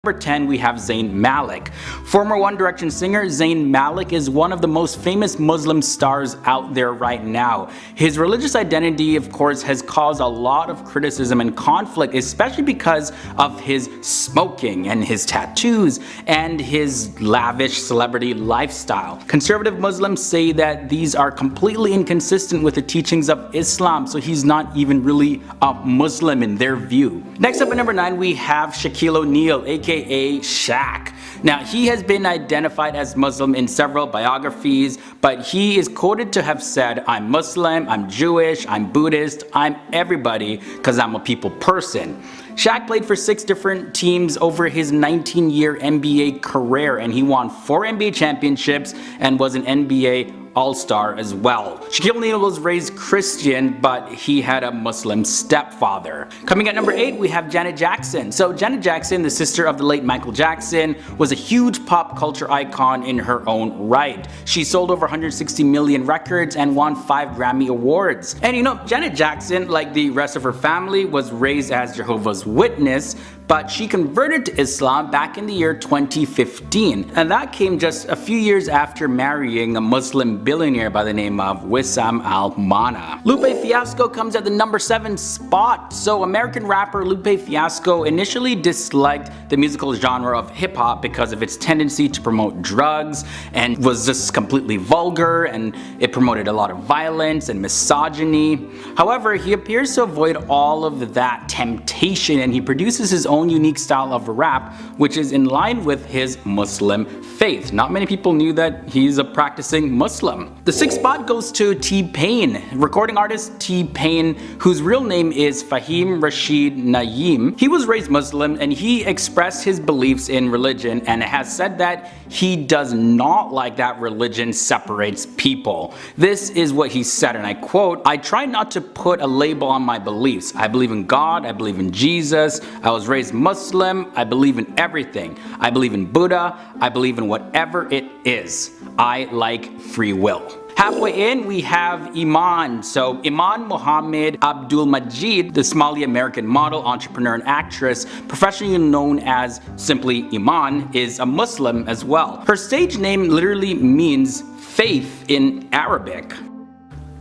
Number 10, we have Zayn Malik. Former One Direction singer Zayn Malik is one of the most famous Muslim stars out there right now. His religious identity, of course, has caused a lot of criticism and conflict, especially because of his smoking and his tattoos and his lavish celebrity lifestyle. Conservative Muslims say that these are completely inconsistent with the teachings of Islam, so he's not even really a Muslim in their view. Next up at number 9, we have Shaquille O'Neal, aka Shaq. Now, he has been identified as Muslim in several biographies, but he is quoted to have said, "I'm Muslim, I'm Jewish, I'm Buddhist, I'm everybody because I'm a people person." Shaq played for 6 different teams over his 19-year NBA career, and he won 4 NBA championships and was an NBA All-Star as well. Shaquille O'Neal was raised Christian, but he had a Muslim stepfather. Coming at number 8, we have Janet Jackson. So Janet Jackson, the sister of the late Michael Jackson, was a huge pop culture icon in her own right. She sold over 160 million records and won 5 Grammy Awards. And you know, Janet Jackson, like the rest of her family, was raised as Jehovah's Witness, but she converted to Islam back in the year 2015, and that came just a few years after marrying a Muslim billionaire by the name of Wissam Al-Mana. Lupe Fiasco comes at the number 7 spot. So American rapper Lupe Fiasco initially disliked the musical genre of hip-hop because of its tendency to promote drugs and was just completely vulgar, and it promoted a lot of violence and misogyny. However, he appears to avoid all of that temptation, and he produces his own unique style of rap, which is in line with his Muslim faith. Not many people knew that he's a practicing Muslim. The 6th spot goes to T-Pain. Recording artist T-Pain, whose real name is Fahim Rashid Naeem. He was raised Muslim, and he expressed his beliefs in religion and has said that he does not like that religion separates people. This is what he said, and I quote, "I try not to put a label on my beliefs. I believe in God, I believe in Jesus, I was raised Muslim, I believe in everything. I believe in Buddha, I believe in whatever it is. I like free will." Halfway in, we have Iman. So Iman Mohammed Abdul Majid, the Somali-American model, entrepreneur, and actress, professionally known as simply Iman, is a Muslim as well. Her stage name literally means faith in Arabic.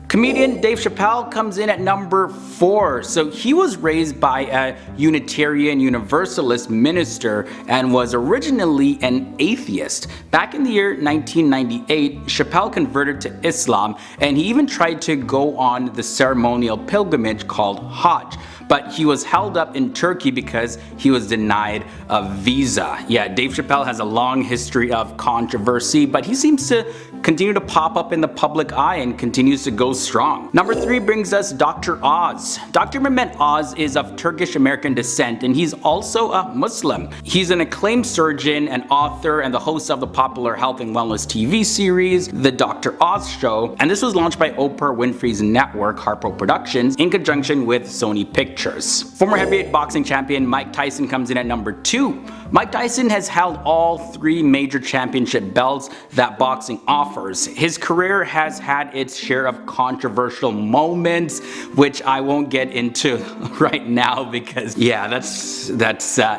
Comedian Dave Chappelle comes in at number 4. So he was raised by a Unitarian Universalist minister and was originally an atheist. Back in the year 1998, Chappelle converted to Islam, and he even tried to go on the ceremonial pilgrimage called Hajj. But he was held up in Turkey because he was denied a visa. Yeah, Dave Chappelle has a long history of controversy, but he seems to continue to pop up in the public eye and continues to go strong. Number 3 brings us Dr. Oz. Dr. Mehmet Oz is of Turkish-American descent, and he's also a Muslim. He's an acclaimed surgeon and author and the host of the popular health and wellness TV series, The Dr. Oz Show, and this was launched by Oprah Winfrey's network, Harpo Productions, in conjunction with Sony Pictures. Former heavyweight boxing champion Mike Tyson comes in at number 2. Mike Tyson has held all 3 major championship belts that boxing offers. His career has had its share of controversial moments, which I won't get into right now because yeah, that's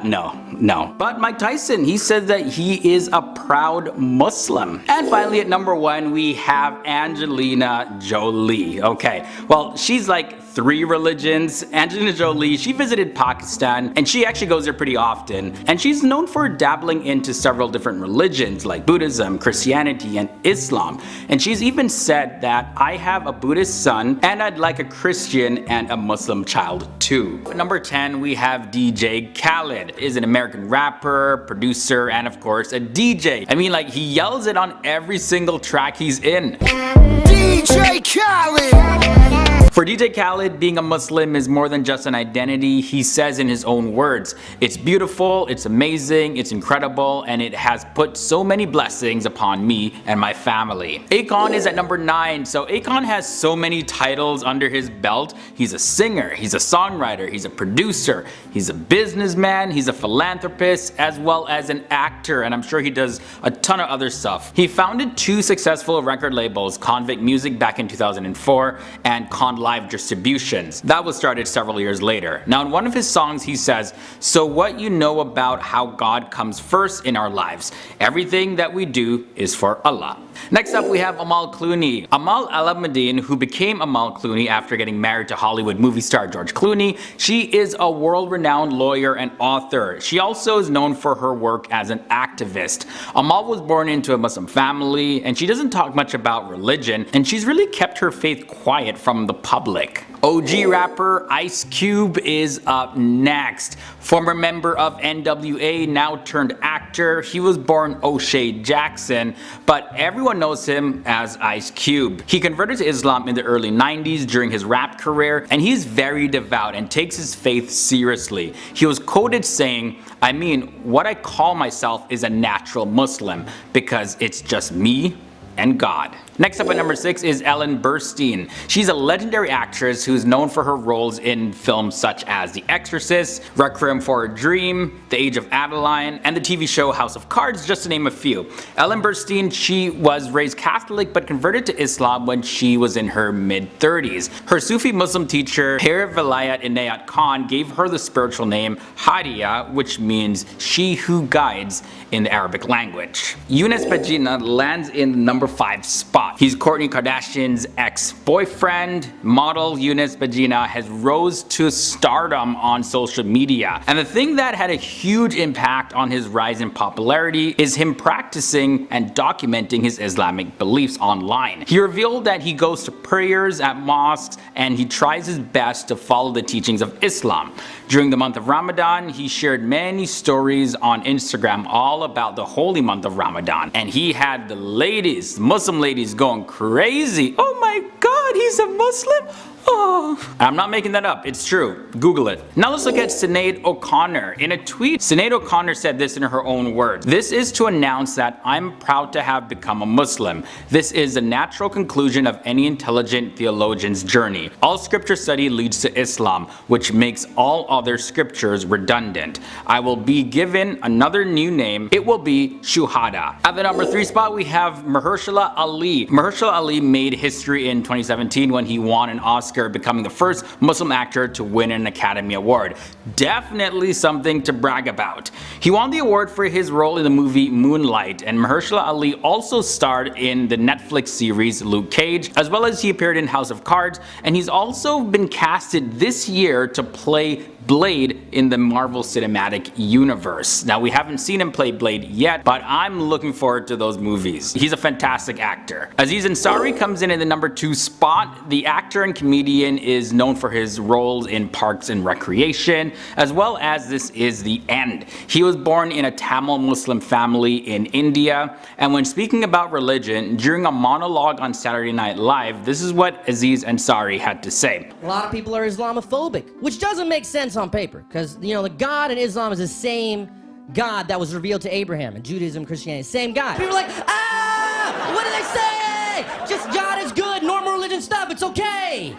no. But Mike Tyson, he said that he is a proud Muslim. And finally at number 1, we have Angelina Jolie. Okay, well, she's like 3 religions. Angelina Jolie, she visited Pakistan, and she actually goes there pretty often, and she's known for dabbling into several different religions like Buddhism, Christianity, and Islam. And she's even said that I have a Buddhist son and I'd like a Christian and a Muslim child too. At number 10, we have DJ Khaled. Is an American rapper, producer, and of course a DJ. I mean, like, he yells it on every single track he's in. DJ Khaled! For DJ Khaled, being a Muslim is more than just an identity. He says in his own words, "It's beautiful, it's amazing, it's incredible, and it has put so many blessings upon me and my family." Akon is at number 9. So Akon has so many titles under his belt. He's a singer, he's a songwriter, he's a producer, he's a businessman, he's a philanthropist, as well as an actor, and I'm sure he does a ton of other stuff. He founded 2 successful record labels, Convict Music back in 2004 and Con live distributions. That was started several years later. Now in one of his songs he says, "So what you know about how God comes first in our lives? Everything that we do is for Allah." Next up we have Amal Clooney. Amal Al-Madin, who became Amal Clooney after getting married to Hollywood movie star George Clooney, she is a world-renowned lawyer and author. She also is known for her work as an activist. Amal was born into a Muslim family and she doesn't talk much about religion, and she's really kept her faith quiet from the public. OG rapper Ice Cube is up next. Former member of NWA, now turned actor. He was born O'Shea Jackson, but everyone knows him as Ice Cube. He converted to Islam in the early 90s during his rap career, and he's very devout and takes his faith seriously. He was quoted saying, "I mean, what I call myself is a natural Muslim because it's just me and God." Next up at number 6 is Ellen Burstyn. She's a legendary actress who's known for her roles in films such as The Exorcist, Requiem for a Dream, The Age of Adeline, and the TV show House of Cards, just to name a few. Ellen Burstyn, she was raised Catholic but converted to Islam when she was in her mid-30s. Her Sufi Muslim teacher, Her Velayat Inayat Khan, gave her the spiritual name Hadiya, which means she who guides in the Arabic language. Younes Bajina lands in the number 5 spot. He's Kourtney Kardashian's ex-boyfriend. Model Younes Bajina has rose to stardom on social media. And the thing that had a huge impact on his rise in popularity is him practicing and documenting his Islamic beliefs online. He revealed that he goes to prayers at mosques and he tries his best to follow the teachings of Islam. During the month of Ramadan, he shared many stories on Instagram all about the holy month of Ramadan. And he had the ladies, Muslim ladies, going crazy. "Oh my God, he's a Muslim? Oh." I'm not making that up, it's true. Google it. Now let's look at Sinead O'Connor. In a tweet, Sinead O'Connor said this in her own words. "This is to announce that I'm proud to have become a Muslim. This is a natural conclusion of any intelligent theologian's journey. All scripture study leads to Islam, which makes all other scriptures redundant. I will be given another new name. It will be Shuhada." At the number 3 spot we have Mahershala Ali. Mahershala Ali made history in 2017 when he won an Oscar, becoming the first Muslim actor to win an Academy Award. Definitely something to brag about. He won the award for his role in the movie Moonlight, and Mahershala Ali also starred in the Netflix series Luke Cage, as well as he appeared in House of Cards, and he's also been casted this year to play Blade in the Marvel Cinematic Universe. Now we haven't seen him play Blade yet, but I'm looking forward to those movies. He's a fantastic actor. Aziz Ansari comes in the number 2 spot. The actor and comedian is known for his roles in Parks and Recreation, as well as This Is the End. He was born in a Tamil Muslim family in India, and when speaking about religion during a monologue on Saturday Night Live, this is what Aziz Ansari had to say. "A lot of people are Islamophobic, which doesn't make sense on paper, because, you know, the God in Islam is the same God that was revealed to Abraham in Judaism, Christianity, same God. People are like, ah, what did they say? Just God is good, normal religion stuff, it's okay.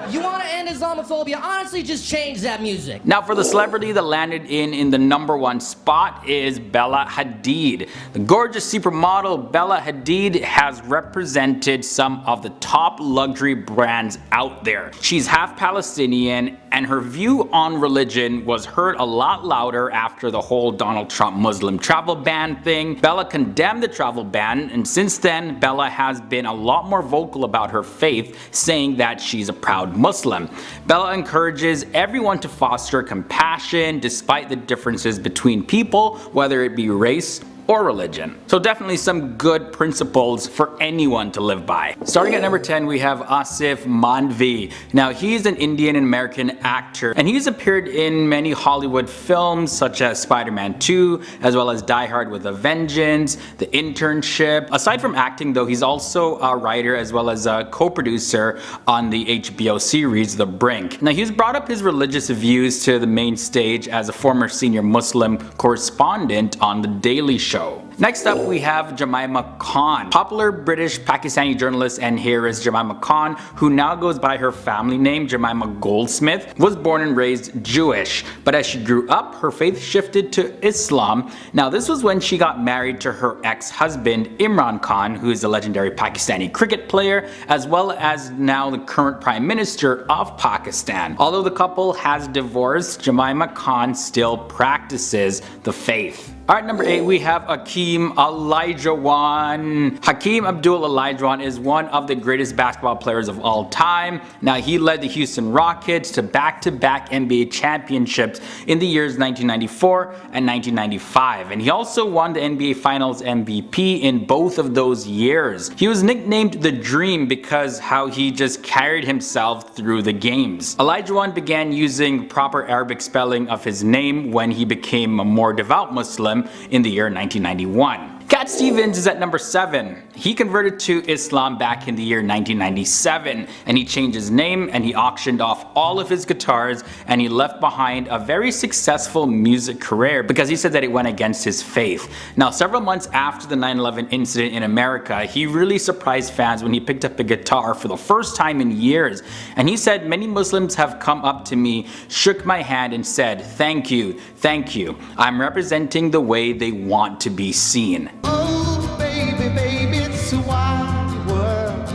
You want to end Islamophobia? Honestly, just change that music." Now for the celebrity that landed in the number 1 spot is Bella Hadid. The gorgeous supermodel Bella Hadid has represented some of the top luxury brands out there. She's half Palestinian, and her view on religion was heard a lot louder after the whole Donald Trump Muslim travel ban thing. Bella condemned the travel ban, and since then Bella has been a lot more vocal about her faith, saying that she's a proud Muslim. Bella encourages everyone to foster compassion despite the differences between people, whether it be race or religion. So definitely some good principles for anyone to live by. Starting at number 10 we have Asif Mandvi. Now he's an Indian American actor, and he's appeared in many Hollywood films such as Spider-Man 2, as well as Die Hard with a Vengeance, The Internship. Aside from acting though, he's also a writer as well as a co-producer on the HBO series The Brink. Now he's brought up his religious views to the main stage as a former senior Muslim correspondent on The Daily Show. show. Next up, we have Jemima Khan, popular British Pakistani journalist and heiress Jemima Khan, who now goes by her family name Jemima Goldsmith, was born and raised Jewish, but as she grew up, her faith shifted to Islam. Now this was when she got married to her ex-husband Imran Khan, who is a legendary Pakistani cricket player, as well as now the current Prime Minister of Pakistan. Although the couple has divorced, Jemima Khan still practices the faith. Alright, number 8, we have Hakeem Olajuwon. Hakeem Abdul Olajuwon is one of the greatest basketball players of all time. Now, he led the Houston Rockets to back-to-back NBA championships in the years 1994 and 1995, and he also won the NBA Finals MVP in both of those years. He was nicknamed the Dream because how he just carried himself through the games. Olajuwon began using proper Arabic spelling of his name when he became a more devout Muslim in the year 1991. Cat Stevens is at number 7. He converted to Islam back in the year 1997, and he changed his name and he auctioned off all of his guitars, and he left behind a very successful music career because he said that it went against his faith. Now, several months after the 9/11 incident in America, he really surprised fans when he picked up a guitar for the first time in years, and he said, "Many Muslims have come up to me, shook my hand and said, thank you, I'm representing the way they want to be seen." Oh, baby, baby, it's a wild world,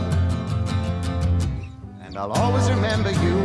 and I'll always remember you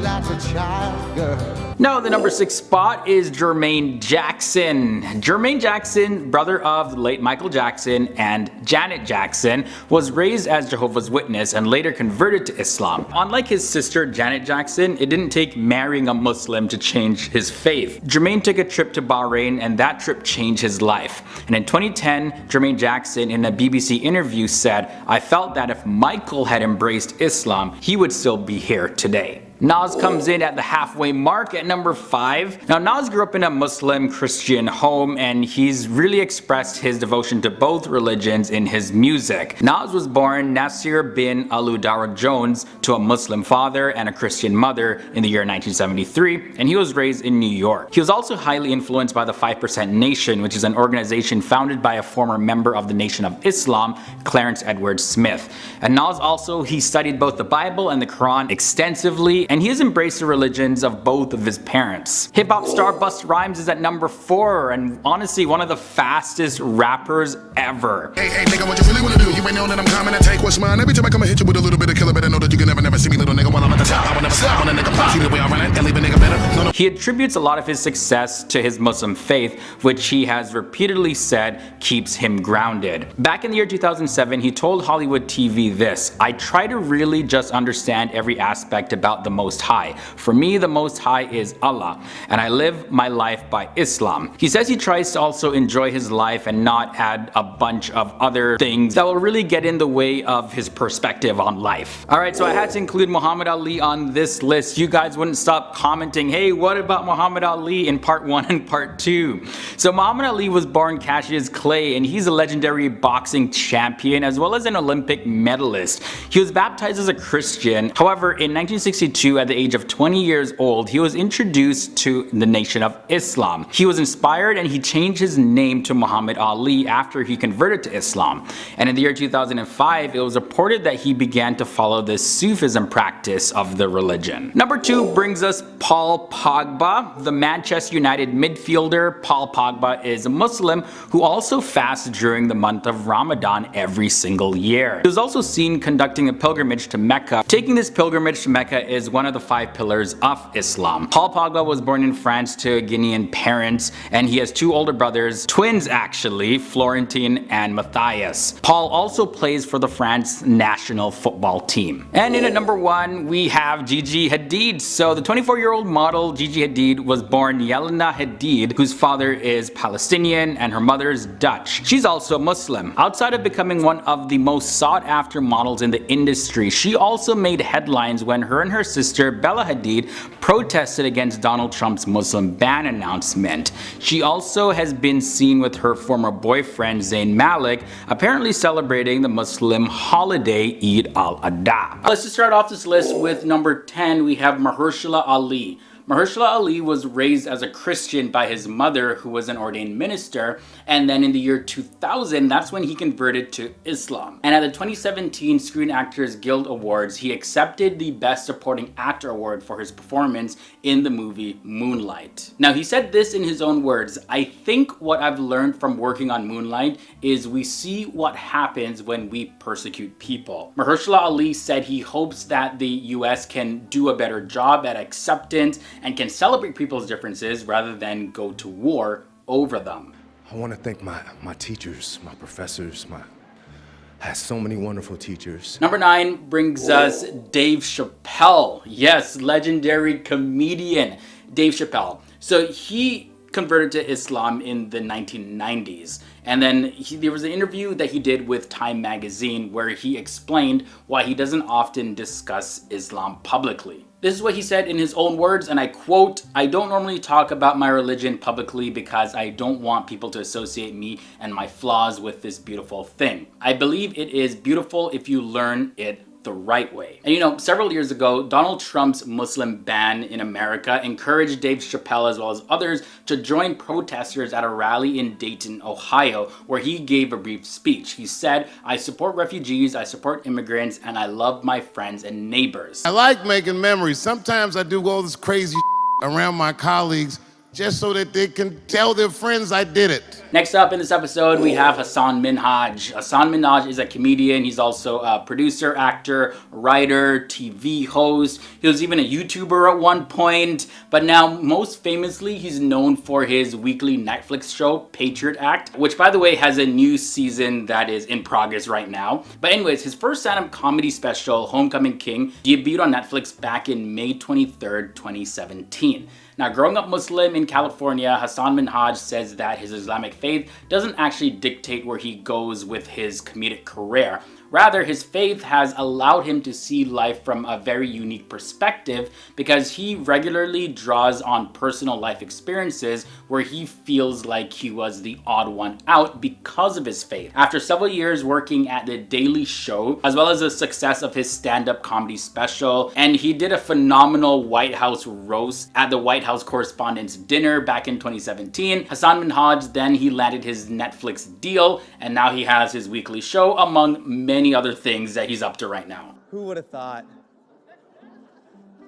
like a child girl. No, the number 6 spot is Jermaine Jackson. Jermaine Jackson, brother of the late Michael Jackson and Janet Jackson, was raised as Jehovah's Witness and later converted to Islam. Unlike his sister Janet Jackson, it didn't take marrying a Muslim to change his faith. Jermaine took a trip to Bahrain, and that trip changed his life. And in 2010, Jermaine Jackson in a BBC interview said, "I felt that if Michael had embraced Islam, he would still be here today." Nas comes in at the halfway mark at number 5. Now, Nas grew up in a Muslim Christian home, and he's really expressed his devotion to both religions in his music. Nas was born Nasir bin Aludara Jones to a Muslim father and a Christian mother in the year 1973, and he was raised in New York. He was also highly influenced by the 5% Nation, which is an organization founded by a former member of the Nation of Islam, Clarence Edward Smith. And Nas also, he studied both the Bible and the Quran extensively, and he has embraced the religions of both of his parents. Hip-hop star Busta Rhymes is at number 4, and honestly one of the fastest rappers ever. Hey, nigga, what you really wanna do? You ain't know that I'm coming to take what's mine. Every time I come and hit you with a little bit of killer, better know that you can never see me, little nigga, while I'm at the top. I will never stop when a nigga pop. See the way I run it and leave a nigga better. No. He attributes a lot of his success to his Muslim faith, which he has repeatedly said keeps him grounded. Back in the year 2007, he told Hollywood TV this: "I try to really just understand every aspect about the Most High. For me, the Most High is Allah, and I live my life by Islam." He says he tries to also enjoy his life and not add a bunch of other things that will really get in the way of his perspective on life. Alright, so I had to include Muhammad Ali on this list. You guys wouldn't stop commenting, "Hey, what about Muhammad Ali?" in part 1 and part 2. So Muhammad Ali was born Cassius Clay, and he's a legendary boxing champion as well as an Olympic medalist. He was baptized as a Christian. However, in 1962, at the age of 20 years old, he was introduced to the Nation of Islam. He was inspired and he changed his name to Muhammad Ali after he converted to Islam. And in the year 2005, it was reported that he began to follow the Sufism practice of the religion. Number 2 brings us Paul Pogba, the Manchester United midfielder. Paul Pogba is a Muslim who also fasts during the month of Ramadan every single year. He was also seen conducting a pilgrimage to Mecca. Taking this pilgrimage to Mecca is one of the 5 pillars of Islam. Paul Pogba was born in France to Guinean parents, and he has 2 older brothers, twins actually, Florentine and Matthias. Paul also plays for the France national football team. And in at number 1, we have Gigi Hadid. So the 24-year-old model Gigi Hadid was born Yelena Hadid, whose father is Palestinian and her mother is Dutch. She's also Muslim. Outside of becoming one of the most sought-after models in the industry, she also made headlines when her and her sister Bella Hadid protested against Donald Trump's Muslim ban announcement. She also has been seen with her former boyfriend Zayn Malik, apparently celebrating the Muslim holiday Eid al-Adha. Let's just start off this list with number 10. We have Mahershala Ali. Mahershala Ali was raised as a Christian by his mother, who was an ordained minister, and then in the year 2000, that's when he converted to Islam. And at the 2017 Screen Actors Guild Awards, he accepted the Best Supporting Actor award for his performance in the movie Moonlight. Now, he said this in his own words: "I think what I've learned from working on Moonlight is we see what happens when we persecute people." Mahershala Ali said he hopes that the US can do a better job at acceptance and can celebrate people's differences rather than go to war over them. I want to thank my teachers, my professors, I had so many wonderful teachers. Number 9 brings us Dave Chappelle. Yes, legendary comedian Dave Chappelle. So he converted to Islam in the 1990s. And then there was an interview that he did with Time magazine where he explained why he doesn't often discuss Islam publicly. This is what he said in his own words, and I quote, "I don't normally talk about my religion publicly because I don't want people to associate me and my flaws with this beautiful thing. I believe it is beautiful if you learn it the right way." And you know, several years ago, Donald Trump's Muslim ban in America encouraged Dave Chappelle as well as others to join protesters at a rally in Dayton, Ohio, where he gave a brief speech. He said, "I support refugees, I support immigrants, and I love my friends and neighbors." I like making memories. Sometimes I do all this crazy around my colleagues just so that they can tell their friends I did it. Next up in this episode, we have Hasan Minhaj. Hasan Minhaj is a comedian. He's also a producer, actor, writer, TV host. He was even a YouTuber at one point. But now, most famously, he's known for his weekly Netflix show, Patriot Act, which, by the way, has a new season that is in progress right now. But anyways, his first stand-up comedy special, Homecoming King, debuted on Netflix back in May 23rd, 2017. Now, growing up Muslim in California, Hasan Minhaj says that his Islamic faith doesn't actually dictate where he goes with his comedic career. Rather, his faith has allowed him to see life from a very unique perspective because he regularly draws on personal life experiences where he feels like he was the odd one out because of his faith. After several years working at The Daily Show, as well as the success of his stand-up comedy special, and he did a phenomenal White House roast at the White House Correspondents' Dinner back in 2017, Hasan Minhaj then he landed his Netflix deal, and now he has his weekly show among many other things that he's up to right now. Who would have thought,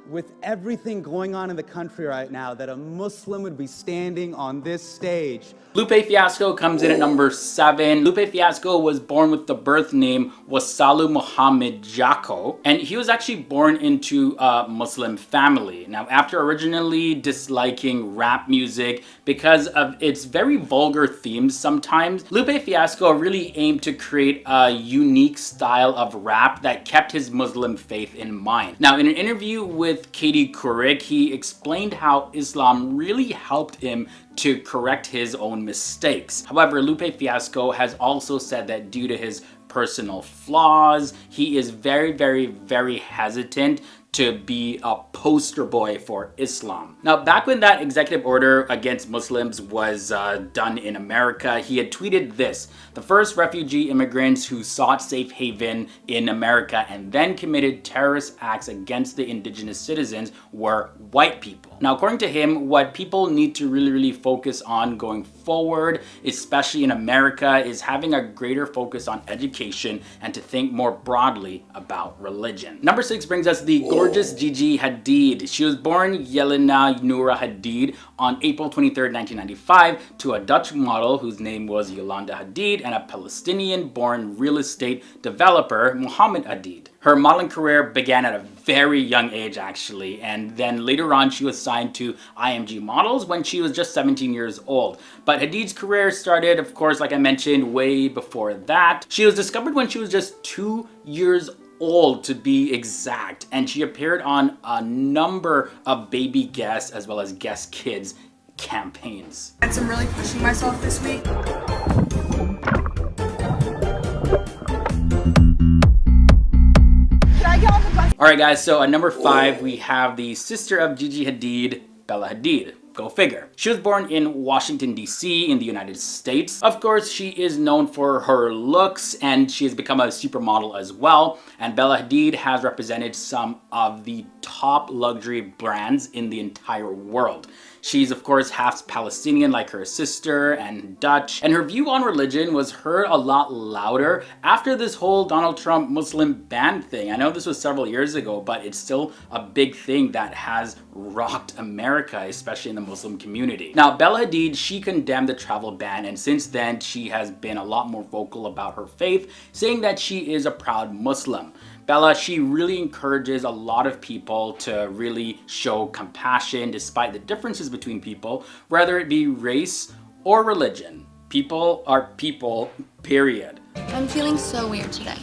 with everything going on in the country right now, that a Muslim would be standing on this stage? Lupe Fiasco comes in at number 7. Lupe Fiasco was born with the birth name Wasalu Muhammad Jaco, and he was actually born into a Muslim family. Now, after originally disliking rap music because of its very vulgar themes sometimes, Lupe Fiasco really aimed to create a unique style of rap that kept his Muslim faith in mind. Now, in an interview with Katie Couric, he explained how Islam really helped him to correct his own mistakes. However, Lupe Fiasco has also said that due to his personal flaws, he is very, very, very hesitant to be a poster boy for Islam. Now, back when that executive order against Muslims was done in America, he had tweeted this: "The first refugee immigrants who sought safe haven in America and then committed terrorist acts against the indigenous citizens were white people." Now, according to him, what people need to really focus on going forward, especially in America, is having a greater focus on education and to think more broadly about religion. Number 6 brings us the gorgeous Gigi Hadid. She was born Yelena Noura Hadid on April 23rd, 1995 to a Dutch model whose name was Yolanda Hadid and a Palestinian-born real estate developer, Mohammed Hadid. Her modeling career began at a very young age, actually, and then later on she was signed to IMG Models when she was just 17 years old. But Hadid's career started, of course, like I mentioned, way before that. She was discovered when she was just 2 years old, to be exact, and she appeared on a number of baby guest as well as guest kids campaigns. I'm really pushing myself this week. Alright guys, so at number 5 we have the sister of Gigi Hadid, Bella Hadid. Go figure. She was born in Washington, D.C. in the United States. Of course, she is known for her looks and she has become a supermodel as well. And Bella Hadid has represented some of the top luxury brands in the entire world. She's of course half Palestinian like her sister and Dutch, and her view on religion was heard a lot louder after this whole Donald Trump Muslim ban thing. I know this was several years ago, but it's still a big thing that has rocked America, especially in the Muslim community. Now, Bella Hadid, she condemned the travel ban, and since then she has been a lot more vocal about her faith, saying that she is a proud Muslim. Bella, she really encourages a lot of people to really show compassion despite the differences between people, whether it be race or religion. People are people, period. I'm feeling so weird today.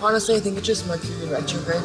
Honestly, I think it's just Mercury retrograde.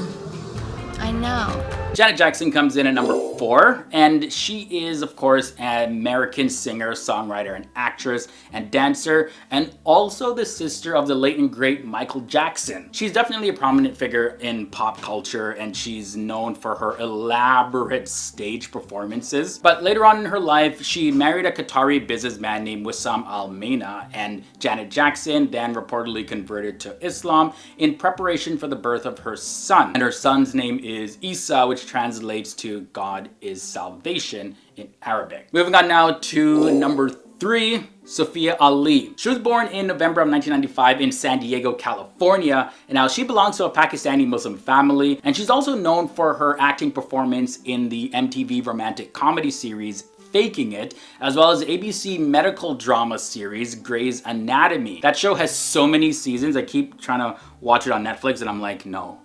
I know. Janet Jackson comes in at number 4, and she is, of course, an American singer, songwriter, and actress, and dancer, and also the sister of the late and great Michael Jackson. She's definitely a prominent figure in pop culture, and she's known for her elaborate stage performances. But later on in her life, she married a Qatari businessman named Wissam Al-Meina, and Janet Jackson then reportedly converted to Islam in preparation for the birth of her son. And her son's name is Isa, which translates to God is salvation in Arabic. Moving on now to number 3, Sophia Ali. She was born in November of 1995 in San Diego, California, and now she belongs to a Pakistani Muslim family, and she's also known for her acting performance in the MTV romantic comedy series Faking It, as well as ABC medical drama series Grey's Anatomy. That show has so many seasons. I keep trying to watch it on Netflix and I'm like, no,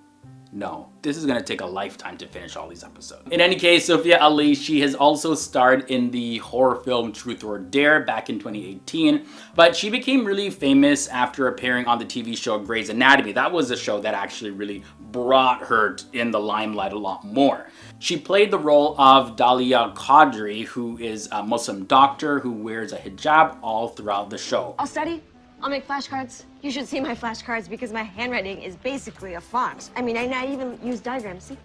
this is gonna take a lifetime to finish all these episodes. In any case, Sophia Ali, she has also starred in the horror film Truth or Dare back in 2018, but she became really famous after appearing on the TV show Grey's Anatomy. That was a show that actually really brought her in the limelight a lot more. She played the role of Dalia Qadri, who is a Muslim doctor who wears a hijab all throughout the show. I'll study. I'll make flashcards. You should see my flashcards because my handwriting is basically a font. I mean, I even use diagrams, see?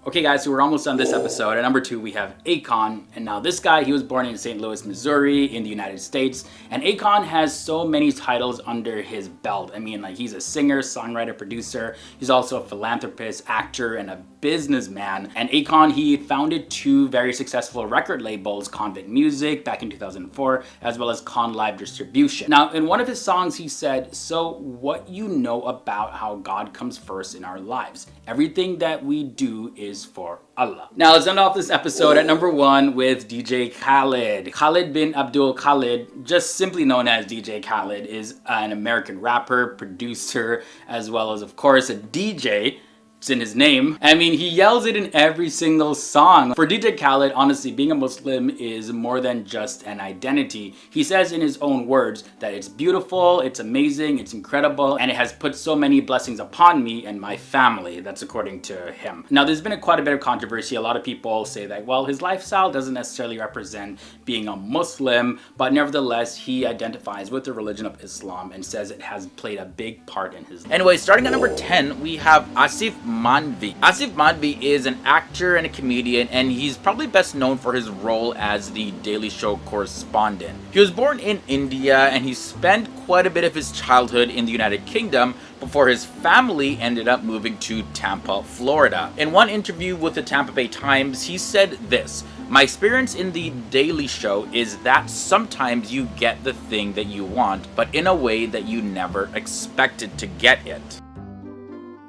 Okay guys, so we're almost done this episode. At number 2, we have Akon. And now this guy, he was born in St. Louis, Missouri in the United States. And Akon has so many titles under his belt. I mean, like, he's a singer, songwriter, producer. He's also a philanthropist, actor, and a businessman. And Akon, he founded 2 very successful record labels, Convict Music back in 2004, as well as Con Live Distribution. Now, in one of his songs, he said, "So what you know about how God comes first in our lives? Everything that we do is for Allah." Now let's end off this episode at number 1 with DJ Khaled. Khaled bin Abdul Khaled, just simply known as DJ Khaled, is an American rapper, producer, as well as of course a DJ. It's in his name. I mean, he yells it in every single song. For DJ Khaled, honestly, being a Muslim is more than just an identity. He says in his own words that it's beautiful, it's amazing, it's incredible, and it has put so many blessings upon me and my family. That's according to him. Now, there's been quite a bit of controversy. A lot of people say that, well, his lifestyle doesn't necessarily represent being a Muslim, but nevertheless, he identifies with the religion of Islam and says it has played a big part in his life. Anyway, starting at number 10, we have Asif Manvi. Asif Manvi is an actor and a comedian, and he's probably best known for his role as the Daily Show correspondent. He was born in India, and he spent quite a bit of his childhood in the United Kingdom before his family ended up moving to Tampa, Florida. In one interview with the Tampa Bay Times, he said this: "My experience in the Daily Show is that sometimes you get the thing that you want, but in a way that you never expected to get it."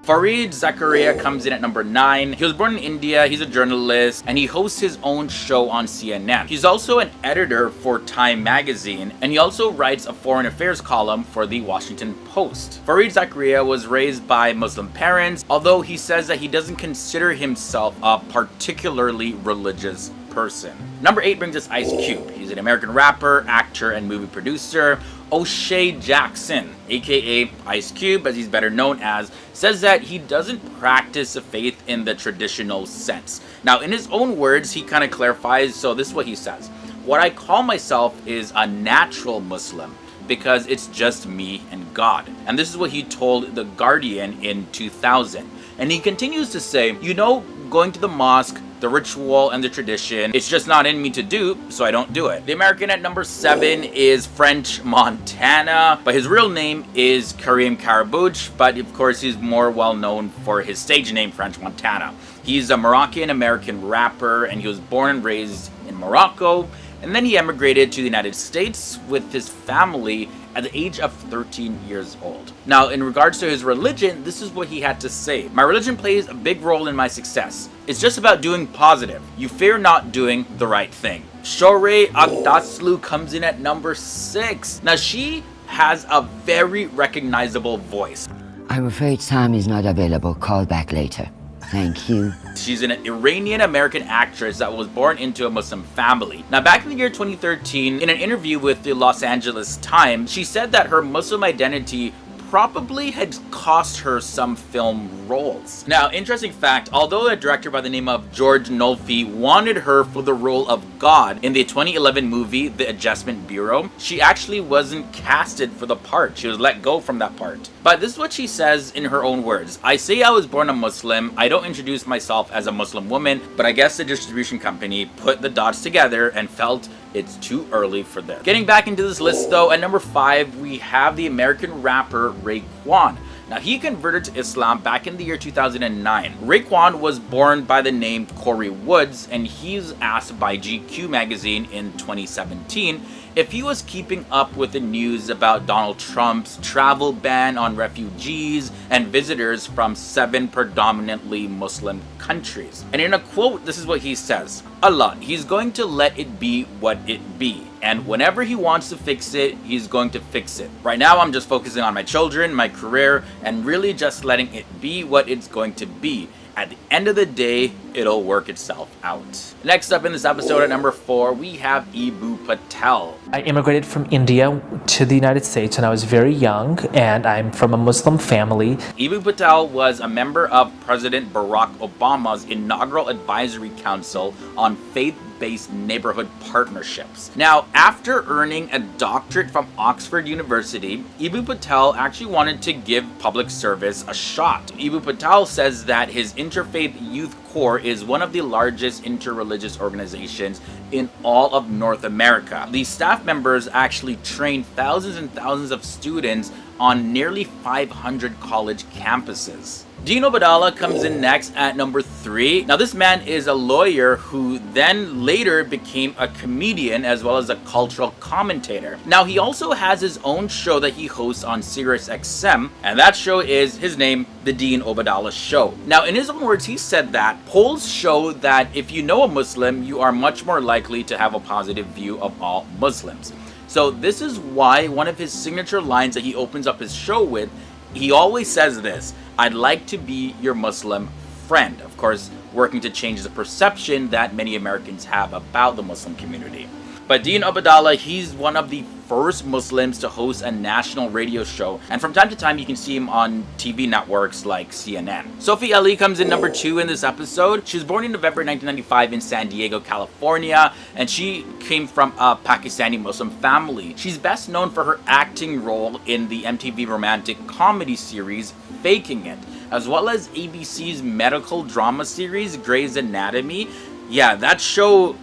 Fareed Zakaria comes in at number 9. He was born in India, he's a journalist, and he hosts his own show on CNN. He's also an editor for Time magazine, and he also writes a foreign affairs column for the Washington Post. Fareed Zakaria was raised by Muslim parents, although he says that he doesn't consider himself a particularly religious person. Number 8 brings us Ice Cube. He's an American rapper, actor, and movie producer. O'Shea Jackson, aka Ice Cube, as he's better known as, says that he doesn't practice a faith in the traditional sense. Now, in his own words, he kind of clarifies, so this is what he says: "What I call myself is a natural Muslim, because it's just me and God." And this is what he told The Guardian in 2000. And he continues to say, "You know, going to the mosque, the ritual and the tradition. It's just not in me to do, so I don't do it. The American at number 7 is French Montana, but his real name is Kareem Karabouch, but of course he's more well known for his stage name French Montana. He's a Moroccan-American rapper, and he was born and raised in Morocco, and then he emigrated to the United States with his family at the age of 13 years old. Now, in regards to his religion, this is what he had to say. My religion plays a big role in my success. It's just about doing positive. You fear not doing the right thing. Shohreh Aghdashloo comes in at number 6. Now, she has a very recognizable voice. I'm afraid Sam is not available. Call back later. Thank you. She's an Iranian-American actress that was born into a Muslim family. Now, back in the year 2013, in an interview with the Los Angeles Times, she said that her Muslim identity probably had cost her some film roles. Now, interesting fact, although a director by the name of George Nolfi wanted her for the role of God in the 2011 movie The Adjustment Bureau, she actually wasn't casted for the part. She was let go from that part. But this is what she says in her own words. I say I was born a Muslim. I don't introduce myself as a Muslim woman, but I guess the distribution company put the dots together and felt it's too early for this. Getting back into this list though, at number 5, we have the American rapper Raekwon. Now, he converted to Islam back in the year 2009. Raekwon was born by the name Corey Woods, and he's asked by GQ magazine in 2017 if he was keeping up with the news about Donald Trump's travel ban on refugees and visitors from 7 predominantly Muslim countries. And in a quote, this is what he says: Allah, he's going to let it be what it be. And whenever he wants to fix it, he's going to fix it. Right now, I'm just focusing on my children, my career, and really just letting it be what it's going to be. At the end of the day, it'll work itself out. Next up in this episode at number 4, we have Eboo Patel. I immigrated from India to the United States when I was very young, and I'm from a Muslim family. Eboo Patel was a member of President Barack Obama's inaugural advisory council on faith-based neighborhood partnerships. Now, after earning a doctorate from Oxford University, Eboo Patel actually wanted to give public service a shot. Eboo Patel says that his Interfaith Youth Corps is one of the largest interreligious organizations in all of North America. These staff members actually train thousands and thousands of students on nearly 500 college campuses. Dean Obeidallah comes in next at number 3. Now, this man is a lawyer who then later became a comedian as well as a cultural commentator. Now, he also has his own show that he hosts on SiriusXM, and that show is his name, The Dean Obeidallah Show. Now, in his own words, he said that polls show that if you know a Muslim, you are much more likely to have a positive view of all Muslims. So this is why one of his signature lines that he opens up his show with, he always says this: I'd like to be your Muslim friend. Of course, working to change the perception that many Americans have about the Muslim community. But Dean Obeidallah, he's one of the first Muslims to host a national radio show, and from time to time you can see him on TV networks like CNN. Sophie Ali comes in number 2 in this episode. She was born in November 1995 in San Diego, California, and she came from a Pakistani Muslim family. She's best known for her acting role in the MTV romantic comedy series Faking It, as well as ABC's medical drama series Grey's Anatomy. Yeah, that show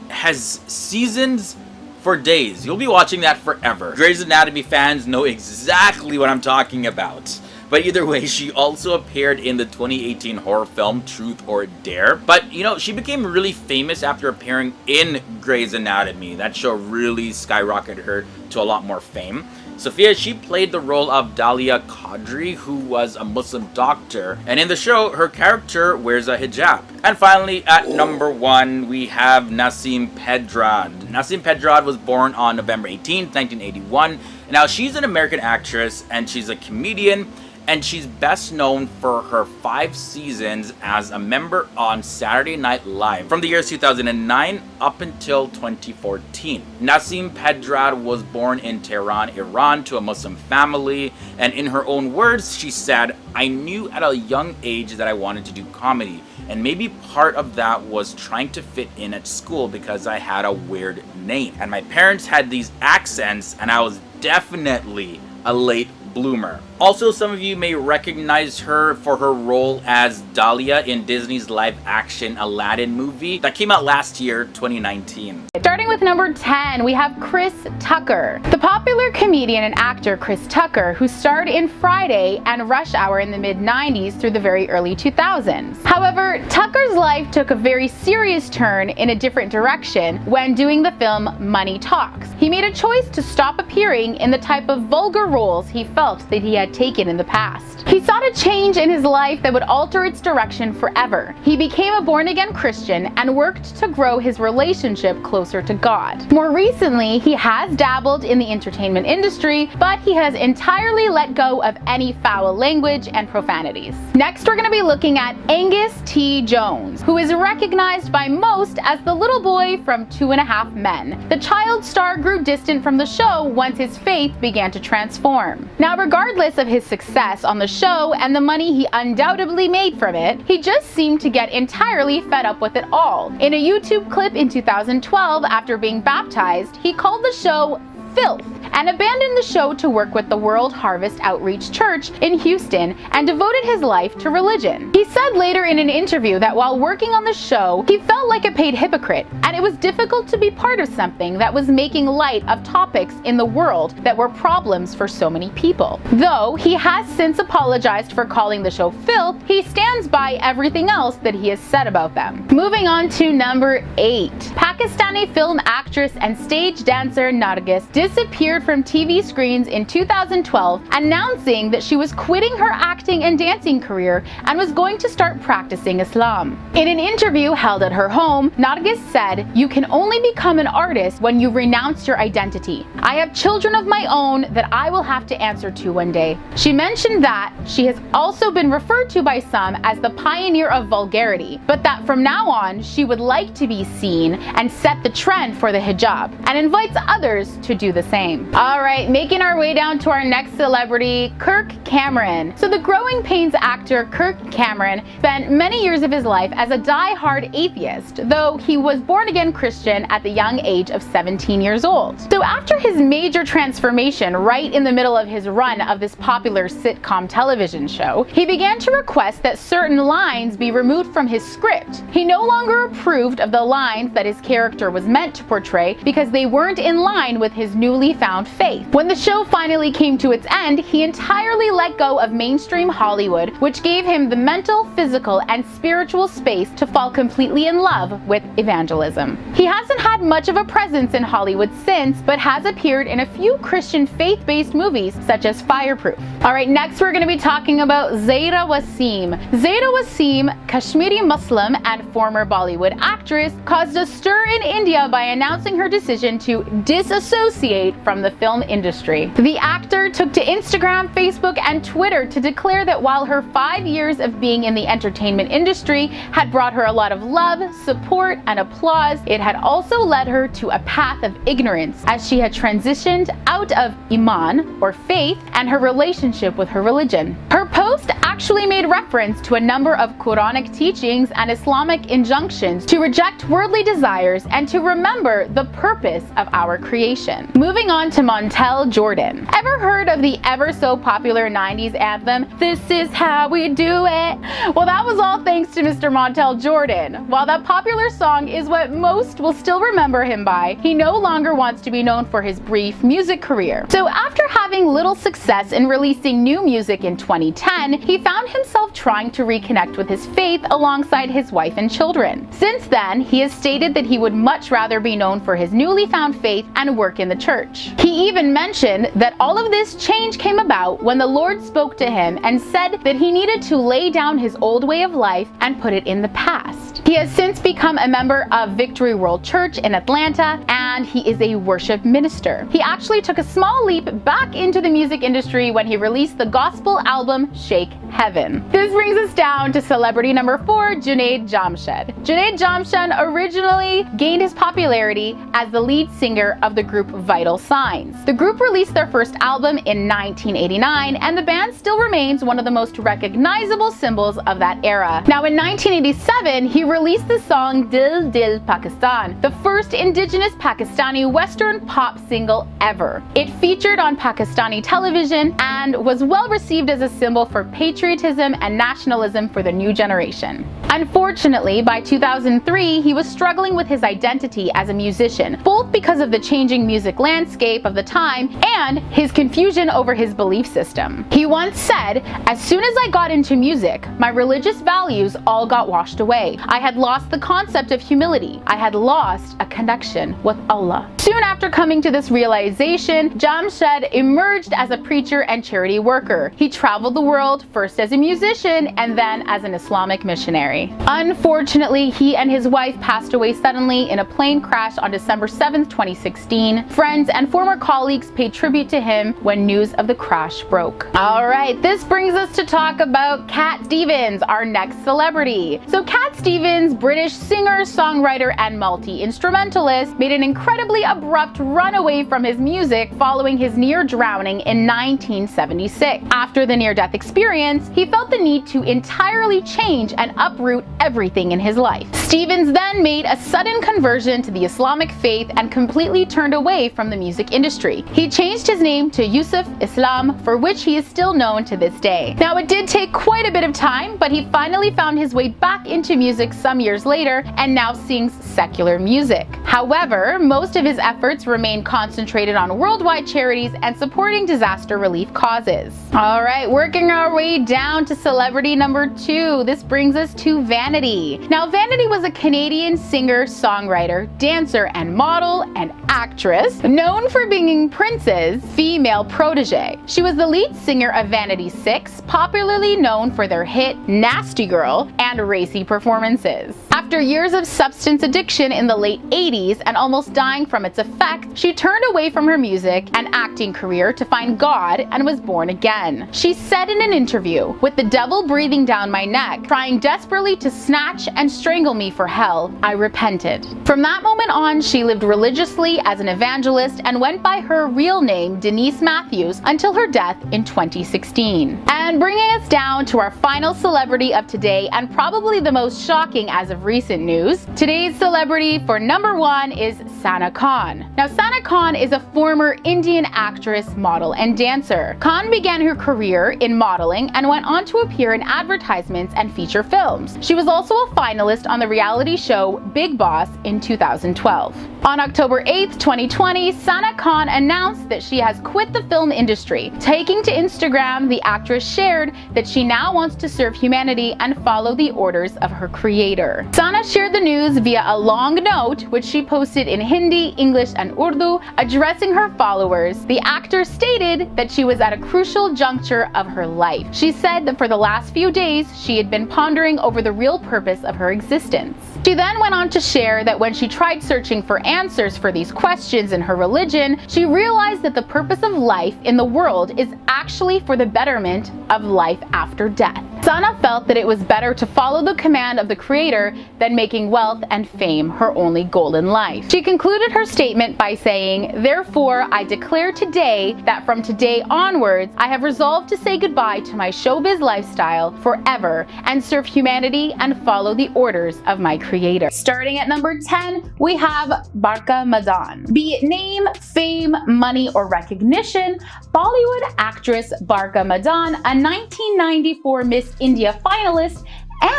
has seasons for days. You'll be watching that forever. Grey's Anatomy fans know exactly what I'm talking about. But either way, she also appeared in the 2018 horror film Truth or Dare. But, you know, she became really famous after appearing in Grey's Anatomy. That show really skyrocketed her to a lot more fame. Sophia, she played the role of Dalia Qadri, who was a Muslim doctor. And in the show, her character wears a hijab. And finally, at number 1, we have Nasim Pedrad. Nasim Pedrad was born on November 18th, 1981. Now, she's an American actress, and she's a comedian, and she's best known for her 5 seasons as a member on Saturday Night Live from the years 2009 up until 2014. Nasim Pedrad was born in Tehran, Iran to a Muslim family, and in her own words, she said, I knew at a young age that I wanted to do comedy, and maybe part of that was trying to fit in at school because I had a weird name. And my parents had these accents, and I was definitely a late bloomer. Also, some of you may recognize her for her role as Dahlia in Disney's live-action Aladdin movie that came out last year, 2019. Starting with number 10, we have Chris Tucker. The popular comedian and actor Chris Tucker, who starred in Friday and Rush Hour in the mid-90s through the very early 2000s. However, Tucker's life took a very serious turn in a different direction when doing the film Money Talks. He made a choice to stop appearing in the type of vulgar roles he felt that he had taken in the past. He sought a change in his life that would alter its direction forever. He became a born-again Christian and worked to grow his relationship closer to God. More recently, he has dabbled in the entertainment industry, but he has entirely let go of any foul language and profanities. Next, we're going to be looking at Angus T. Jones, who is recognized by most as the little boy from 2.5 Men. The child star grew distant from the show once his faith began to transform. Now, regardless of his success on the show and the money he undoubtedly made from it, he just seemed to get entirely fed up with it all. In a YouTube clip in 2012, after being baptized, he called the show filth and abandoned the show to work with the World Harvest Outreach Church in Houston and devoted his life to religion. He said later in an interview that while working on the show, he felt like a paid hypocrite, and it was difficult to be part of something that was making light of topics in the world that were problems for so many people. Though he has since apologized for calling the show filth, he stands by everything else that he has said about them. Moving on to number 8. Pakistani film actress and stage dancer Nargis disappeared from TV screens in 2012, announcing that she was quitting her acting and dancing career and was going to start practicing Islam. In an interview held at her home, Nargis said, "You can only become an artist when you renounce your identity. I have children of my own that I will have to answer to one day." She mentioned that she has also been referred to by some as the pioneer of vulgarity, but that from now on she would like to be seen and set the trend for the hijab, and invites others to do the same. Alright, making our way down to our next celebrity, Kirk Cameron. So the Growing Pains actor Kirk Cameron spent many years of his life as a die-hard atheist, though he was born-again Christian at the young age of 17 years old. So after his major transformation right in the middle of his run of this popular sitcom television show, he began to request that certain lines be removed from his script. He no longer approved of the lines that his character was meant to portray because they weren't in line with his newly found faith. When the show finally came to its end, he entirely let go of mainstream Hollywood, which gave him the mental, physical, and spiritual space to fall completely in love with evangelism. He hasn't had much of a presence in Hollywood since, but has appeared in a few Christian faith-based movies such as Fireproof. Alright, next we're going to be talking about Zaida Wasim. Zaida Wasim, Kashmiri Muslim and former Bollywood actress, caused a stir in India by announcing her decision to disassociate from the film industry. The actor took to Instagram, Facebook, and Twitter to declare that while her 5 years of being in the entertainment industry had brought her a lot of love, support, and applause, it had also led her to a path of ignorance as she had transitioned out of Iman, or faith, and her relationship with her religion. Her post actually made reference to a number of Quranic teachings and Islamic injunctions to reject worldly desires and to remember the purpose of our creation. Moving on to Montel Jordan. Ever heard of the ever so popular 90s anthem, "This is how we do it"? Well, that was all thanks to Mr. Montel Jordan. While that popular song is what most will still remember him by, he no longer wants to be known for his brief music career. So after having little success in releasing new music in 2010, he found himself trying to reconnect with his faith alongside his wife and children. Since then, he has stated that he would much rather be known for his newly found faith and work in the church. He even mentioned that all of this change came about when the Lord spoke to him and said that he needed to lay down his old way of life and put it in the past. He has since become a member of Victory World Church in Atlanta, and he is a worship minister. He actually took a small leap back into the music industry when he released the gospel album Shake Heaven. This brings us down to celebrity number 4, Junaid Jamshed. Junaid Jamshed originally gained his popularity as the lead singer of the group Vital Signs. The group released their first album in 1989, and the band still remains one of the most recognizable symbols of that era. Now, in 1987, he released released the song Dil Dil Pakistan, the first indigenous Pakistani Western pop single ever. It featured on Pakistani television and was well received as a symbol for patriotism and nationalism for the new generation. Unfortunately, by 2003, he was struggling with his identity as a musician, both because of the changing music landscape of the time and his confusion over his belief system. He once said, "As soon as I got into music, my religious values all got washed away. I had lost the concept of humility. I had lost a connection with Allah." Soon after coming to this realization, Jamshed emerged as a preacher and charity worker. He traveled the world, first as a musician and then as an Islamic missionary. Unfortunately, he and his wife passed away suddenly in a plane crash on December 7, 2016. Friends and former colleagues paid tribute to him when news of the crash broke. Alright, this brings us to talk about Cat Stevens, our next celebrity. So Cat Stevens, British singer, songwriter, and multi-instrumentalist, made an incredibly abrupt run away from his music following his near drowning in 1976. After the near-death experience, he felt the need to entirely change and uproot everything in his life. Stevens then made a sudden conversion to the Islamic faith and completely turned away from the music industry. He changed his name to Yusuf Islam, for which he is still known to this day. Now, it did take quite a bit of time, but he finally found his way back into music some years later and now sings secular music. However, most of his efforts remain concentrated on worldwide charities and supporting disaster relief causes. Alright, working our way down to celebrity number 2. This brings us to Vanity. Now, Vanity was a Canadian singer, songwriter, dancer, and model and actress known for being Prince's female protege. She was the lead singer of Vanity 6, popularly known for their hit Nasty Girl and racy performances. After years of substance addiction in the late 80s and almost dying from its effect, she turned away from her music and acting career to find God and was born again. She said in an interview, "With the devil breathing down my neck, trying desperately to snatch and strangle me for hell, I repented." From that moment on, she lived religiously as an evangelist and went by her real name, Denise Matthews, until her death in 2016. And bringing us down to our final celebrity of today, and probably the most shocking as of recent news, today's celebrity for number 1 is Sana Khan. Now, Sana Khan is a former Indian actress, model, and dancer. Khan began her career in modeling and went on to appear in advertisements and feature films. She was also a finalist on the reality show Big Boss in 2012. On October 8th, 2020, Sana Khan announced that she has quit the film industry. Taking to Instagram, the actress shared that she now wants to serve humanity and follow the orders of her creator. Sana shared the news via a long note, which she posted in Hindi, English, and Urdu, addressing her followers. The actor stated that she was at a crucial juncture of her life. She said that for the last few days, she had been pondering over the real purpose of her existence. She then went on to share that when she tried searching for answers for these questions in her religion, she realized that the purpose of life in the world is actually for the betterment of life after death. Sana felt that it was better to follow the command of the Creator than making wealth and fame her only goal in life. She concluded her statement by saying, "Therefore, I declare today that from today onwards, I have resolved to say goodbye to my showbiz lifestyle forever and serve humanity and follow the orders of my Creator." Starting at number 10, we have Barka Madan. Be it name, fame, money, or recognition, Bollywood actress Barka Madan, a 1994 Miss India finalist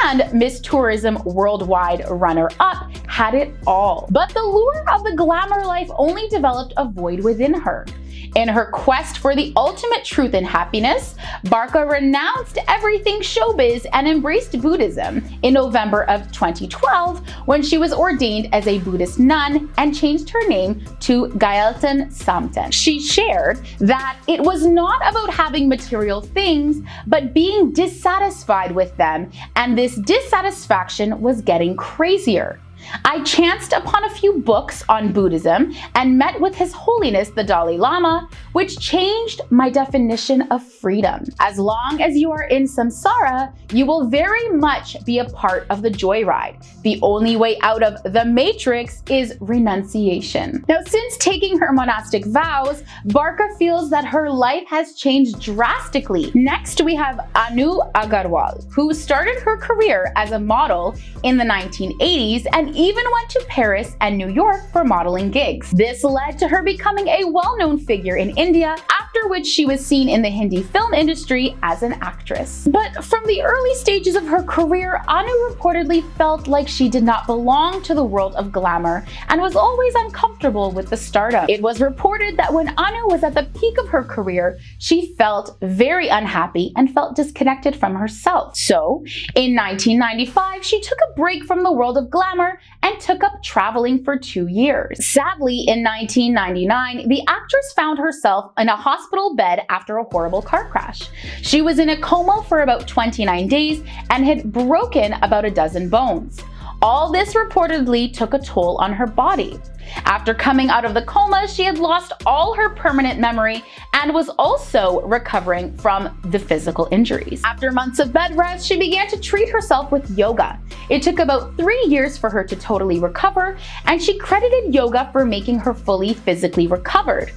and Miss Tourism Worldwide runner-up, had it all. But the lure of the glamour life only developed a void within her. In her quest for the ultimate truth and happiness, Barka renounced everything showbiz and embraced Buddhism in November of 2012 when she was ordained as a Buddhist nun and changed her name to Gayatri Samten. She shared that it was not about having material things, but being dissatisfied with them, and this dissatisfaction was getting crazier. I chanced upon a few books on Buddhism and met with His Holiness the Dalai Lama, which changed my definition of freedom. As long as you are in samsara, you will very much be a part of the joyride. The only way out of the matrix is renunciation. Now, since taking her monastic vows, Barka feels that her life has changed drastically. Next, we have Anu Agarwal, who started her career as a model in the 1980s and even went to Paris and New York for modeling gigs. This led to her becoming a well-known figure in India, after which she was seen in the Hindi film industry as an actress. But from the early stages of her career, Anu reportedly felt like she did not belong to the world of glamour and was always uncomfortable with the stardom. It was reported that when Anu was at the peak of her career, she felt very unhappy and felt disconnected from herself. So, in 1995, she took a break from the world of glamour and took up traveling for 2 years. Sadly, in 1999, the actress found herself in a hospital bed after a horrible car crash. She was in a coma for about 29 days and had broken about a dozen bones. All this reportedly took a toll on her body. After coming out of the coma, she had lost all her permanent memory and was also recovering from the physical injuries. After months of bed rest, she began to treat herself with yoga. It took about 3 years for her to totally recover, and she credited yoga for making her fully physically recovered.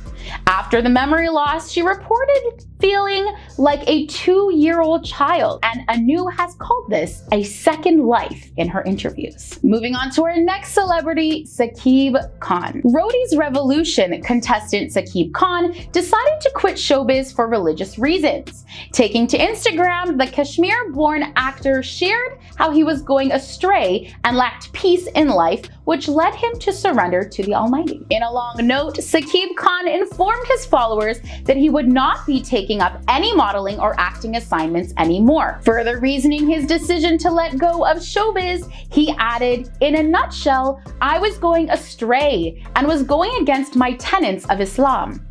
After the memory loss, she reported feeling like a 2-year-old child, and Anu has called this a second life in her interviews. Moving on to our next celebrity, Saqib Khan. Rodi's Revolution contestant Saqib Khan decided to quit showbiz for religious reasons. Taking to Instagram, the Kashmir-born actor shared how he was going astray and lacked peace in life, which led him to surrender to the Almighty. In a long note, Saqib Khan informed his followers that he would not be taking up any modeling or acting assignments anymore. Further reasoning his decision to let go of showbiz, he added, "In a nutshell, I was going astray and was going against my tenets of Islam.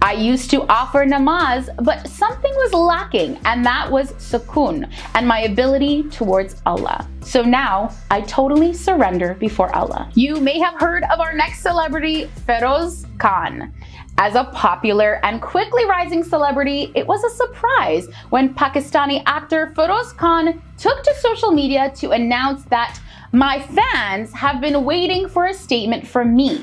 I used to offer namaz, but something was lacking, and that was sukoon and my ability towards Allah. So now I totally surrender before Allah." You may have heard of our next celebrity, Feroz Khan. As a popular and quickly rising celebrity, it was a surprise when Pakistani actor Feroz Khan took to social media to announce that "My fans have been waiting for a statement from me.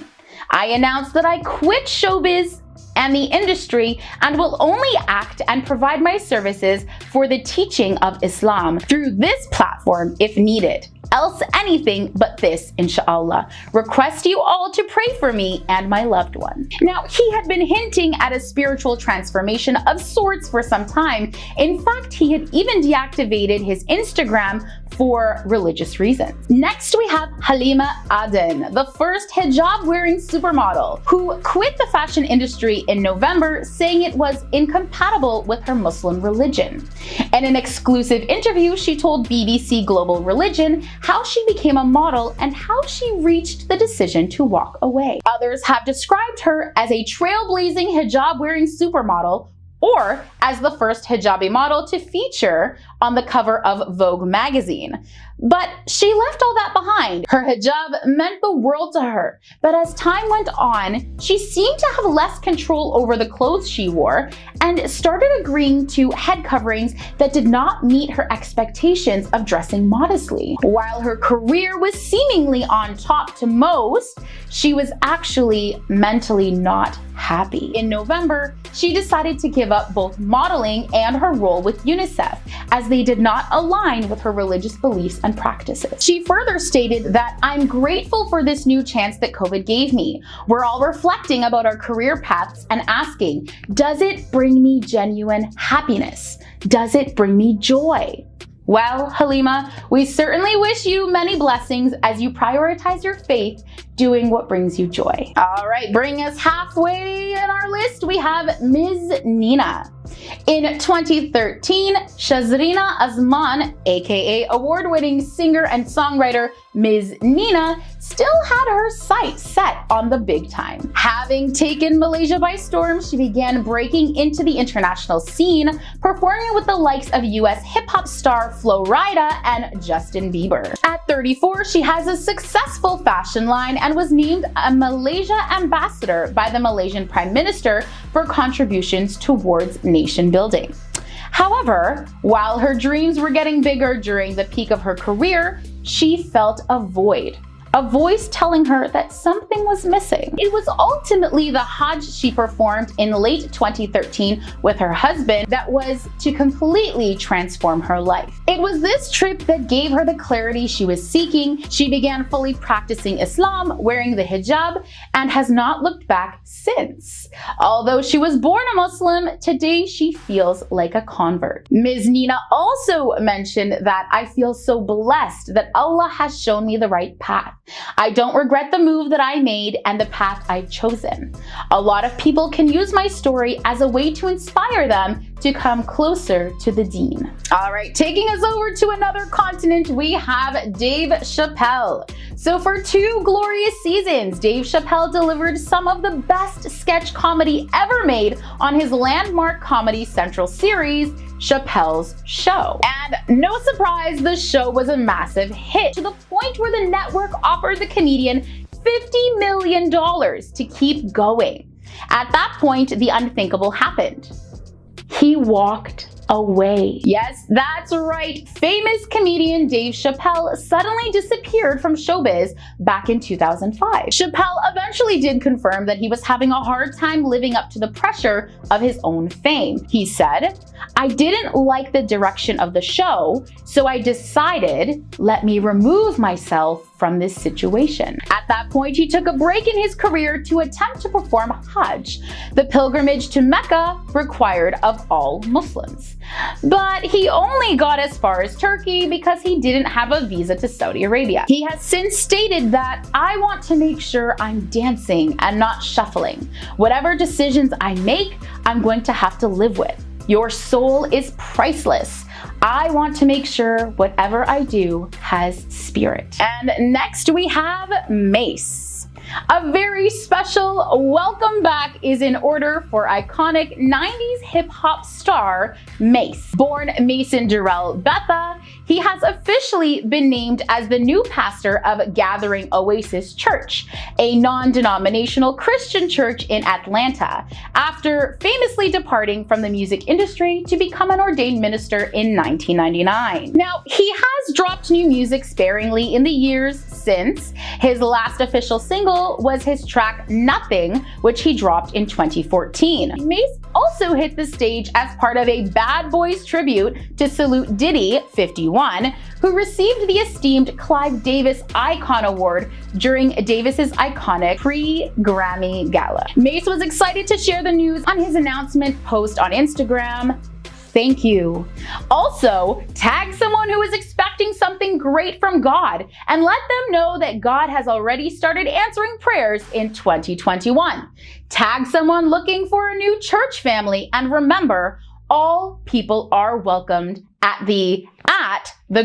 I announced that I quit showbiz and the industry and will only act and provide my services for the teaching of Islam through this platform if needed. Else anything but this, inshallah. Request you all to pray for me and my loved one." Now, he had been hinting at a spiritual transformation of sorts for some time. In fact, he had even deactivated his Instagram for religious reasons. Next, we have Halima Aden, the first hijab-wearing supermodel, who quit the fashion industry in November, saying it was incompatible with her Muslim religion. In an exclusive interview, she told BBC Global Religion how she became a model and how she reached the decision to walk away. Others have described her as a trailblazing hijab-wearing supermodel, or as the first hijabi model to feature on the cover of Vogue magazine. But she left all that behind. Her hijab meant the world to her, but as time went on, she seemed to have less control over the clothes she wore and started agreeing to head coverings that did not meet her expectations of dressing modestly. While her career was seemingly on top to most, she was actually mentally not happy. In November, she decided to give up both modeling and her role with UNICEF, as they did not align with her religious beliefs and practices. She further stated that, "I'm grateful for this new chance that COVID gave me. We're all reflecting about our career paths and asking, does it bring me genuine happiness? Does it bring me joy?" Well, Halima, we certainly wish you many blessings as you prioritize your faith, doing what brings you joy. All right, bring us halfway in our list, we have Ms. Nina. In 2013, Shazrina Azman, aka award-winning singer and songwriter Ms. Nina still had her sights set on the big time. Having taken Malaysia by storm, she began breaking into the international scene, performing with the likes of US hip-hop star Flo Rida and Justin Bieber. At 34, she has a successful fashion line and was named a Malaysia ambassador by the Malaysian Prime Minister for contributions towards nation building. However, while her dreams were getting bigger during the peak of her career, she felt a void. A voice telling her that something was missing. It was ultimately the Hajj she performed in late 2013 with her husband that was to completely transform her life. It was this trip that gave her the clarity she was seeking. She began fully practicing Islam, wearing the hijab, and has not looked back since. Although she was born a Muslim, today she feels like a convert. Ms. Nina also mentioned that I feel so blessed that Allah has shown me the right path. I don't regret the move that I made and the path I've chosen. A lot of people can use my story as a way to inspire them to come closer to the Deen. All right, taking us over to another continent, we have Dave Chappelle. So for 2 glorious seasons, Dave Chappelle delivered some of the best sketch comedy ever made on his landmark Comedy Central series, Chappelle's Show. And no surprise, the show was a massive hit, to the point where the network offered the comedian $50 million to keep going. At that point, the unthinkable happened. He walked away. Yes, that's right. Famous comedian Dave Chappelle suddenly disappeared from showbiz back in 2005. Chappelle eventually did confirm that he was having a hard time living up to the pressure of his own fame. He said, "I didn't like the direction of the show, so I decided, let me remove myself from this situation." At that point, he took a break in his career to attempt to perform Hajj, the pilgrimage to Mecca required of all Muslims. But he only got as far as Turkey because he didn't have a visa to Saudi Arabia. He has since stated that, "I want to make sure I'm dancing and not shuffling. Whatever decisions I make, I'm going to have to live with. Your soul is priceless. I want to make sure whatever I do has spirit." And next we have Mase. A very special welcome back is in order for iconic 90s hip-hop star Mase. Born Mason Durrell Betha, he has officially been named as the new pastor of Gathering Oasis Church, a non-denominational Christian church in Atlanta, after famously departing from the music industry to become an ordained minister in 1999. Now, he has dropped new music sparingly in the years since. His last official single was his track Nothing, which he dropped in 2014. Mase also hit the stage as part of a Bad Boys tribute to salute Diddy, 51, who received the esteemed Clive Davis Icon Award during Davis's iconic pre-Grammy Gala. Mase was excited to share the news on his announcement post on Instagram. "Thank you. Also, tag someone who is expecting something great from God and let them know that God has already started answering prayers in 2021. Tag someone looking for a new church family, and remember, all people are welcomed at the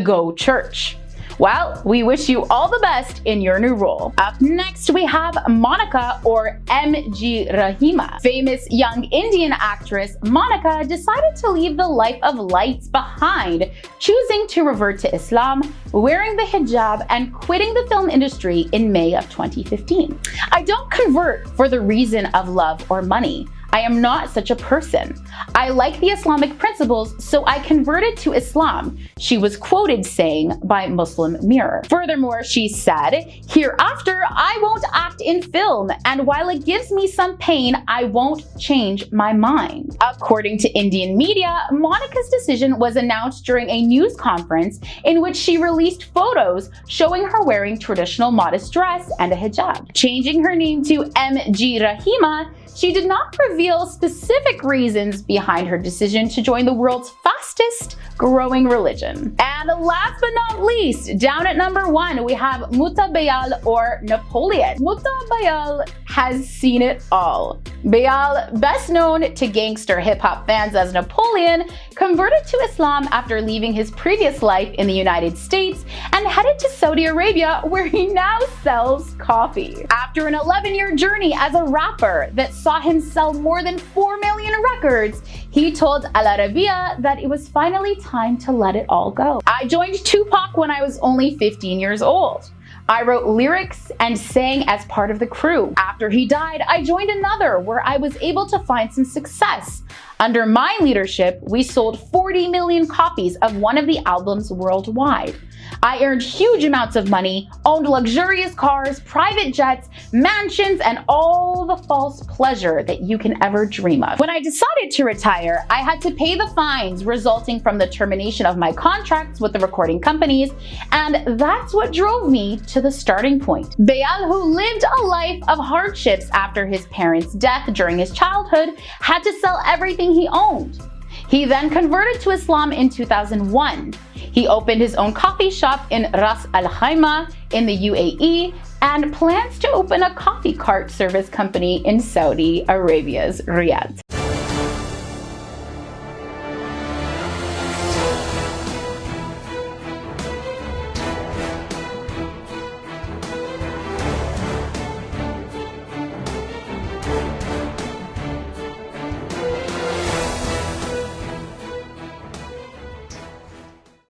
Go Church." Well, we wish you all the best in your new role. Up next, we have Monica, or MG Rahima. Famous young Indian actress Monica decided to leave the life of lights behind, choosing to revert to Islam, wearing the hijab, and quitting the film industry in May of 2015. "I don't convert for the reason of love or money. I am not such a person. I like the Islamic principles, so I converted to Islam," she was quoted saying by Muslim Mirror. Furthermore, she said, "Hereafter, I won't act in film, and while it gives me some pain, I won't change my mind." According to Indian media, Monica's decision was announced during a news conference in which she released photos showing her wearing traditional modest dress and a hijab. Changing her name to MG Rahima, she did not reveal specific reasons behind her decision to join the world's fastest fastest growing religion. And last but not least, down at number 1, we have Muta Bayal or Napoleon. Muta Bayal has seen it all. Bayal, best known to gangster hip-hop fans as Napoleon, converted to Islam after leaving his previous life in the United States and headed to Saudi Arabia, where he now sells coffee. After an 11-year journey as a rapper that saw him sell more than 4 million records, he told Al Arabiya that it was finally time to let it all go. I joined Tupac when I was only 15 years old. I wrote lyrics and sang as part of the crew. After he died, I joined another where I was able to find some success. Under my leadership, we sold 40 million copies of one of the albums worldwide. I earned huge amounts of money, owned luxurious cars, private jets, mansions, and all the false pleasure that you can ever dream of. When I decided to retire, I had to pay the fines resulting from the termination of my contracts with the recording companies, and that's what drove me to the starting point. Bayal, who lived a life of hardships after his parents' death during his childhood, had to sell everything he owned. He then converted to Islam in 2001. He opened his own coffee shop in Ras Al Khaimah in the UAE and plans to open a coffee cart service company in Saudi Arabia's Riyadh.